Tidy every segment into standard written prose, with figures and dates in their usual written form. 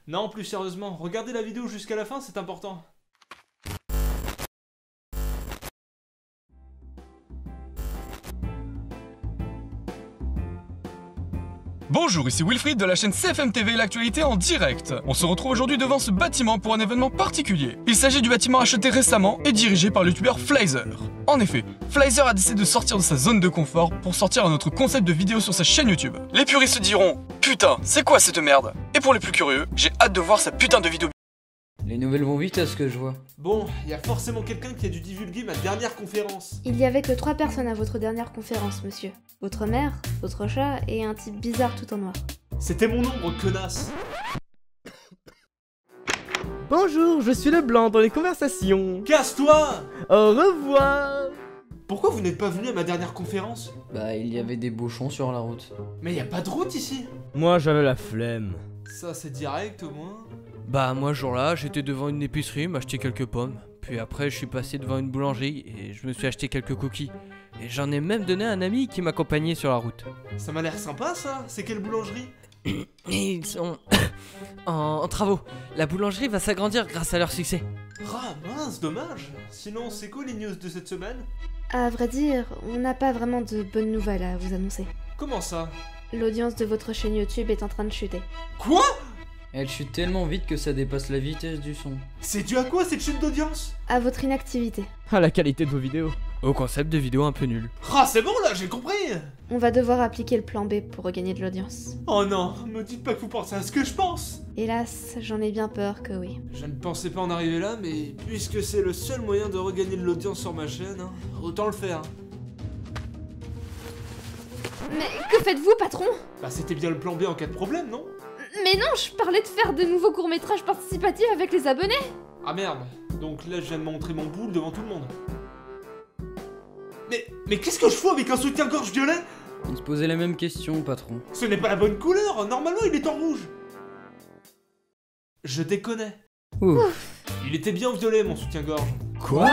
Non, plus sérieusement, regardez la vidéo jusqu'à la fin, c'est important. Bonjour, ici Wilfried de la chaîne CFM TV, l'actualité en direct. On se retrouve aujourd'hui devant ce bâtiment pour un événement particulier. Il s'agit du bâtiment acheté récemment et dirigé par le youtubeur Flyzer. En effet, Flyzer a décidé de sortir de sa zone de confort pour sortir un autre concept de vidéo sur sa chaîne YouTube. Les puristes se diront « Putain, c'est quoi cette merde ?» Et pour les plus curieux, j'ai hâte de voir sa putain de vidéo. Les nouvelles vont vite à ce que je vois. Bon, il y a forcément quelqu'un qui a dû divulguer ma dernière conférence. Il y avait que 3 personnes à votre dernière conférence, monsieur. Votre mère, votre chat et un type bizarre tout en noir. C'était mon ombre, connasse. Bonjour, je suis le blanc dans les conversations. Casse-toi! Au revoir. Pourquoi vous n'êtes pas venu à ma dernière conférence? Bah, il y avait des bouchons sur la route. Mais y a pas de route ici. Moi j'avais la flemme. Ça c'est direct au moins. Bah moi ce jour-là, j'étais devant une épicerie, m'acheter quelques pommes. Puis après, je suis passé devant une boulangerie et je me suis acheté quelques cookies. Et j'en ai même donné à un ami qui m'accompagnait sur la route. Ça m'a l'air sympa ça. C'est quelle boulangerie? Et ils sont en travaux. La boulangerie va s'agrandir grâce à leur succès. Ah mince, dommage. Sinon, c'est quoi les news de cette semaine? À vrai dire, on n'a pas vraiment de bonnes nouvelles à vous annoncer. Comment ça? L'audience de votre chaîne YouTube est en train de chuter. Quoi? Elle chute tellement vite que ça dépasse la vitesse du son. C'est dû à quoi cette chute d'audience? À votre inactivité. À la qualité de vos vidéos. Au concept de vidéo un peu nul. Ah c'est bon là, j'ai compris. On va devoir appliquer le plan B pour regagner de l'audience. Oh non, me dites pas que vous pensez à ce que je pense. Hélas, j'en ai bien peur que oui. Je ne pensais pas en arriver là, mais puisque c'est le seul moyen de regagner de l'audience sur ma chaîne, hein, autant le faire. Mais que faites-vous, patron? Bah c'était bien le plan B en cas de problème, non? Mais non, je parlais de faire de nouveaux courts-métrages participatifs avec les abonnés. Ah merde, donc là je viens de montrer mon boule devant tout le monde. Mais qu'est-ce que je fous avec un soutien-gorge violet? On se posait la même question, patron. Ce n'est pas la bonne couleur, normalement il est en rouge. Je déconnais. Ouf. Il était bien violet mon soutien-gorge. Quoi?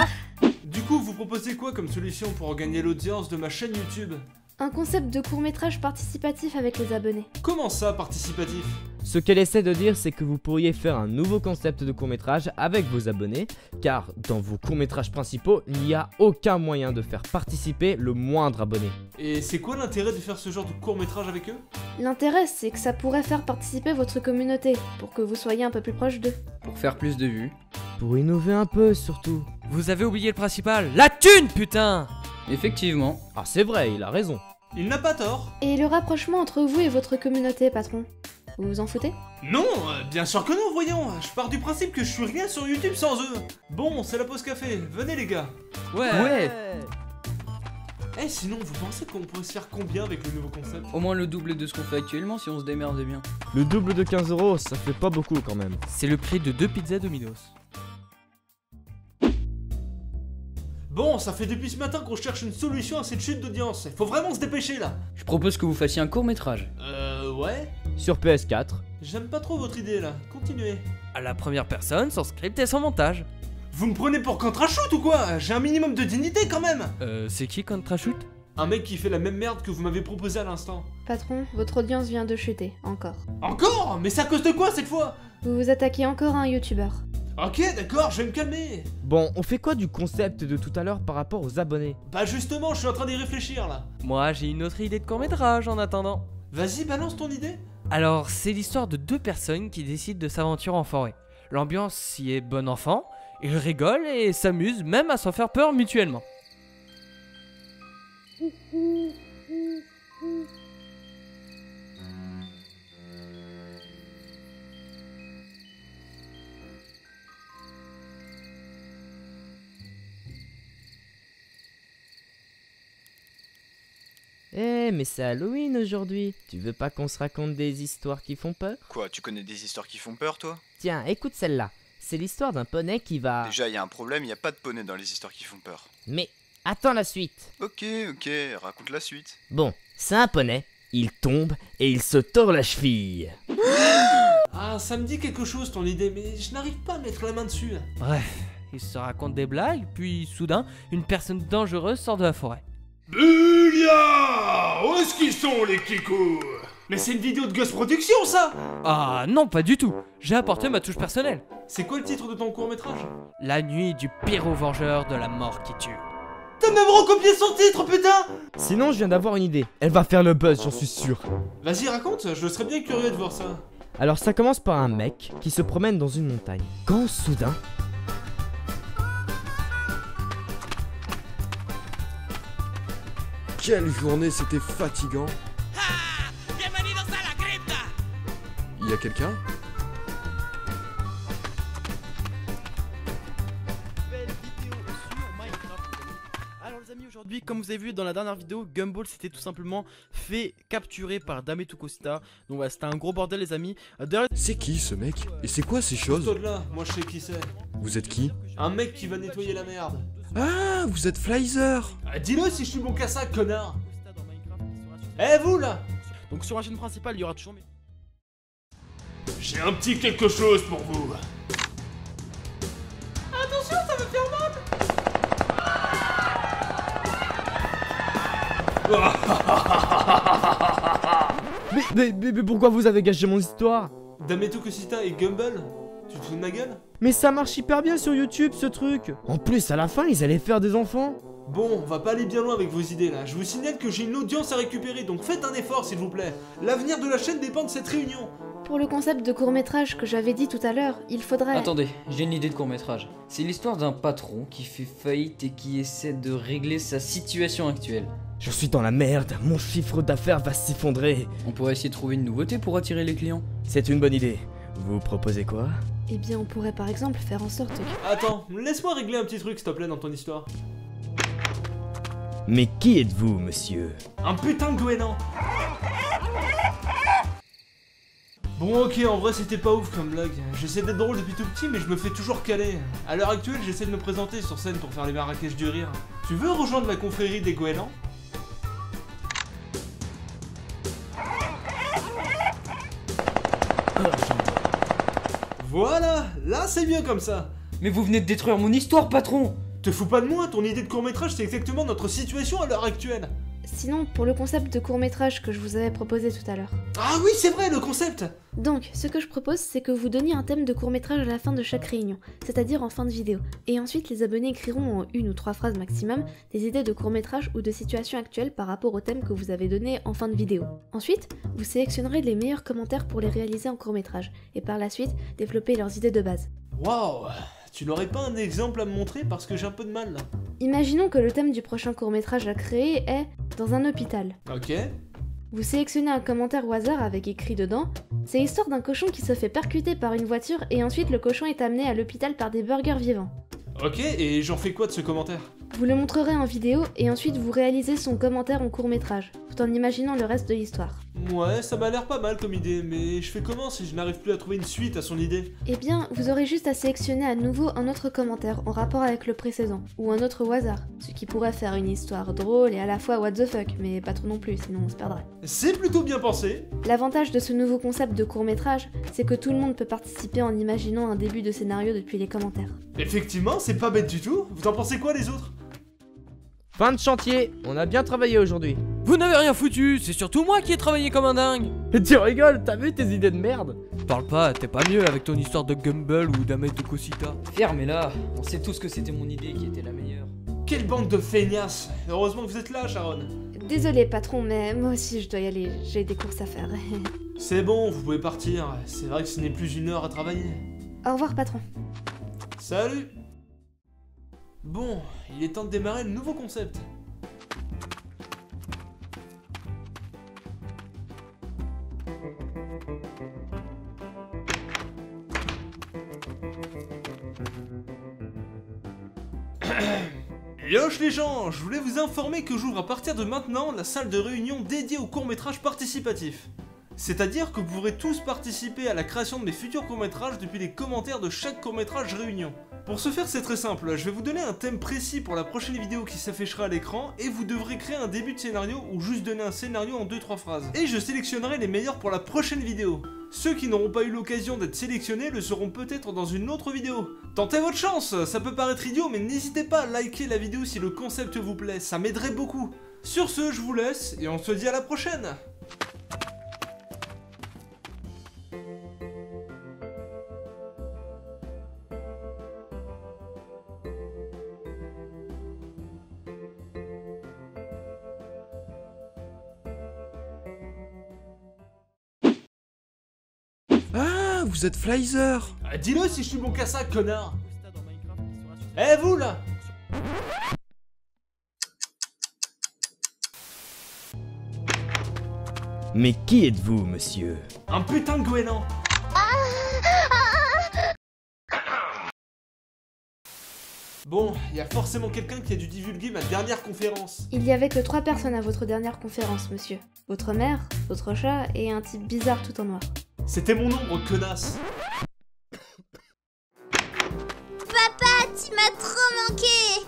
Du coup, vous proposez quoi comme solution pour regagner l'audience de ma chaîne YouTube? Un concept de court-métrage participatif avec les abonnés. Comment ça, participatif? Ce qu'elle essaie de dire, c'est que vous pourriez faire un nouveau concept de court-métrage avec vos abonnés, car dans vos courts-métrages principaux, il n'y a aucun moyen de faire participer le moindre abonné. Et c'est quoi l'intérêt de faire ce genre de court-métrage avec eux? L'intérêt, c'est que ça pourrait faire participer votre communauté, pour que vous soyez un peu plus proche d'eux. Pour faire plus de vues. Pour innover un peu, surtout. Vous avez oublié le principal, la thune, putain! Effectivement. Ah c'est vrai, il a raison. Il n'a pas tort. Et le rapprochement entre vous et votre communauté, patron? Vous vous en foutez? Non, bien sûr que non, voyons. Je pars du principe que je suis rien sur YouTube sans eux. Bon, c'est la pause café. Venez les gars. Ouais. Eh, sinon, vous pensez qu'on pourrait se faire combien avec le nouveau concept? Au moins le double de ce qu'on fait actuellement si on se démerde bien. Le double de 15 €, ça fait pas beaucoup quand même. C'est le prix de 2 pizzas Domino's. Bon, ça fait depuis ce matin qu'on cherche une solution à cette chute d'audience. Il faut vraiment se dépêcher là. Je propose que vous fassiez un court-métrage. Ouais. Sur PS4. J'aime pas trop votre idée là. Continuez. À la première personne, sans script et sans montage. Vous me prenez pour Contrashoot ou quoi? J'ai un minimum de dignité quand même. C'est qui Contrashoot? Un mec qui fait la même merde que vous m'avez proposé à l'instant. Patron, votre audience vient de chuter, encore. Encore? Mais c'est à cause de quoi cette fois? Vous vous attaquez encore à un youtubeur. Ok, d'accord, je vais me calmer. Bon, on fait quoi du concept de tout à l'heure par rapport aux abonnés? Bah justement, je suis en train d'y réfléchir là. Moi, j'ai une autre idée de court-métrage en attendant. Vas-y, balance ton idée. Alors, c'est l'histoire de 2 personnes qui décident de s'aventurer en forêt. L'ambiance y est bon enfant, ils rigolent et s'amusent même à s'en faire peur mutuellement. Eh, mais c'est Halloween aujourd'hui. Tu veux pas qu'on se raconte des histoires qui font peur? Quoi, tu connais des histoires qui font peur, toi? Tiens, écoute celle-là. C'est l'histoire d'un poney qui va... Déjà, il y a un problème, il n'y a pas de poney dans les histoires qui font peur. Mais attends la suite. Ok, raconte la suite. Bon, c'est un poney. Il tombe et il se tord la cheville. Ah, ça me dit quelque chose ton idée, mais je n'arrive pas à mettre la main dessus. Bref, ils se racontent des blagues, puis soudain, une personne dangereuse sort de la forêt. Bulia! Où est-ce qu'ils sont les kikous? Mais c'est une vidéo de Ghost Production ça! Ah non, pas du tout. J'ai apporté ma touche personnelle. C'est quoi le titre de ton court-métrage? La nuit du pyro-vengeur de la mort qui tue. T'as même recopié son titre, putain! Sinon, je viens d'avoir une idée. Elle va faire le buzz, j'en suis sûr. Vas-y, raconte, je serais bien curieux de voir ça. Alors ça commence par un mec qui se promène dans une montagne. Quand soudain... Quelle journée, c'était fatigant. Il y a quelqu'un? Alors les amis, aujourd'hui comme vous avez vu dans la dernière vidéo, Gumball s'était tout simplement fait capturer par Dame Tukosita. Donc voilà, c'était un gros bordel les amis. D'ailleurs, C'est qui ce mec? Et c'est quoi ces choses? Toi de là, moi je sais qui c'est. Vous êtes qui? Un mec qui va nettoyer la merde. Ah, vous êtes Flyzer! Ah, dis-le si je suis bon qu'à ça, connard! Eh vous là! donc sur la chaîne principale, il y aura toujours mes... J'ai un petit quelque chose pour vous. Attention, ça va faire mal! Mais pourquoi vous avez gâché mon histoire? Dame Tukosita et Gumball? Tu te fous de ma gueule? Mais ça marche hyper bien sur YouTube ce truc. En plus, à la fin, ils allaient faire des enfants. Bon, on va pas aller bien loin avec vos idées là. Je vous signale que j'ai une audience à récupérer, donc faites un effort s'il vous plaît. L'avenir de la chaîne dépend de cette réunion. Pour le concept de court-métrage que j'avais dit tout à l'heure, il faudrait... Attendez, j'ai une idée de court-métrage. C'est l'histoire d'un patron qui fait faillite et qui essaie de régler sa situation actuelle. Je suis dans la merde, mon chiffre d'affaires va s'effondrer. On pourrait essayer de trouver une nouveauté pour attirer les clients. C'est une bonne idée. Vous proposez quoi? Eh bien, on pourrait par exemple faire en sorte que... Attends, laisse-moi régler un petit truc s'il te plaît dans ton histoire. Mais qui êtes-vous, monsieur? Un putain de goéland. Bon ok, en vrai c'était pas ouf comme blague. J'essaie d'être drôle depuis tout petit mais je me fais toujours caler. À l'heure actuelle j'essaie de me présenter sur scène pour faire les Marrakech du rire. Tu veux rejoindre la confrérie des goélands? Voilà, là c'est mieux comme ça. Mais vous venez de détruire mon histoire, patron! Te fous pas de moi, ton idée de court-métrage c'est exactement notre situation à l'heure actuelle. Sinon, pour le concept de court-métrage que je vous avais proposé tout à l'heure. Ah oui c'est vrai, le concept. Donc, ce que je propose, c'est que vous donniez un thème de court-métrage à la fin de chaque réunion, c'est-à-dire en fin de vidéo. Et ensuite, les abonnés écriront en 1 ou 3 phrases maximum des idées de court-métrage ou de situations actuelles par rapport au thème que vous avez donné en fin de vidéo. Ensuite, vous sélectionnerez les meilleurs commentaires pour les réaliser en court-métrage, et par la suite, développer leurs idées de base. Waouh, tu n'aurais pas un exemple à me montrer parce que j'ai un peu de mal là. Imaginons que le thème du prochain court-métrage à créer est « Dans un hôpital ». Ok. Vous sélectionnez un commentaire au hasard avec écrit dedans « C'est l'histoire d'un cochon qui se fait percuter par une voiture et ensuite le cochon est amené à l'hôpital par des burgers vivants ». Ok, et j'en fais quoi de ce commentaire? Vous le montrerez en vidéo et ensuite vous réalisez son commentaire en court-métrage, tout en imaginant le reste de l'histoire. Ouais, ça m'a l'air pas mal comme idée, mais je fais comment si je n'arrive plus à trouver une suite à son idée? Eh bien, vous aurez juste à sélectionner à nouveau un autre commentaire en rapport avec le précédent, ou un autre au hasard, ce qui pourrait faire une histoire drôle et à la fois what the fuck, mais pas trop non plus, sinon on se perdrait. C'est plutôt bien pensé. L'avantage de ce nouveau concept de court-métrage, c'est que tout le monde peut participer en imaginant un début de scénario depuis les commentaires. Effectivement, c'est pas bête du tout. Vous en pensez quoi les autres? Fin de chantier, on a bien travaillé aujourd'hui. Vous n'avez rien foutu, c'est surtout moi qui ai travaillé comme un dingue. Tu rigoles, t'as vu tes idées de merde? Parle pas, t'es pas mieux avec ton histoire de Gumball ou d'Ahmed Tukosita. Fermez-la! On sait tous que c'était mon idée qui était la meilleure. Quelle bande de feignasses. Heureusement que vous êtes là, Sharon. Désolé patron, mais moi aussi je dois y aller, j'ai des courses à faire. C'est bon, vous pouvez partir. C'est vrai que ce n'est plus une heure à travailler. Au revoir patron. Salut. Bon, il est temps de démarrer le nouveau concept. Yosh les gens, je voulais vous informer que j'ouvre à partir de maintenant la salle de réunion dédiée au court-métrage participatif. C'est-à-dire que vous pourrez tous participer à la création de mes futurs courts-métrages depuis les commentaires de chaque court-métrage réunion. Pour ce faire, c'est très simple, je vais vous donner un thème précis pour la prochaine vidéo qui s'affichera à l'écran et vous devrez créer un début de scénario ou juste donner un scénario en 2-3 phrases. Et je sélectionnerai les meilleurs pour la prochaine vidéo. Ceux qui n'auront pas eu l'occasion d'être sélectionnés le seront peut-être dans une autre vidéo. Tentez votre chance, ça peut paraître idiot mais n'hésitez pas à liker la vidéo si le concept vous plaît, ça m'aiderait beaucoup. Sur ce, je vous laisse et on se dit à la prochaine. Ah, vous êtes Flyzer. Dis-le si je suis bon qu'à ça, connard. Eh vous là. Mais qui êtes-vous, monsieur? Un putain de goéland. Bon, il y a forcément quelqu'un qui a dû divulguer ma dernière conférence. Il y avait que 3 personnes à votre dernière conférence, monsieur. Votre mère, votre chat et un type bizarre tout en noir. C'était mon ombre, connasse. Papa, tu m'as trop manqué.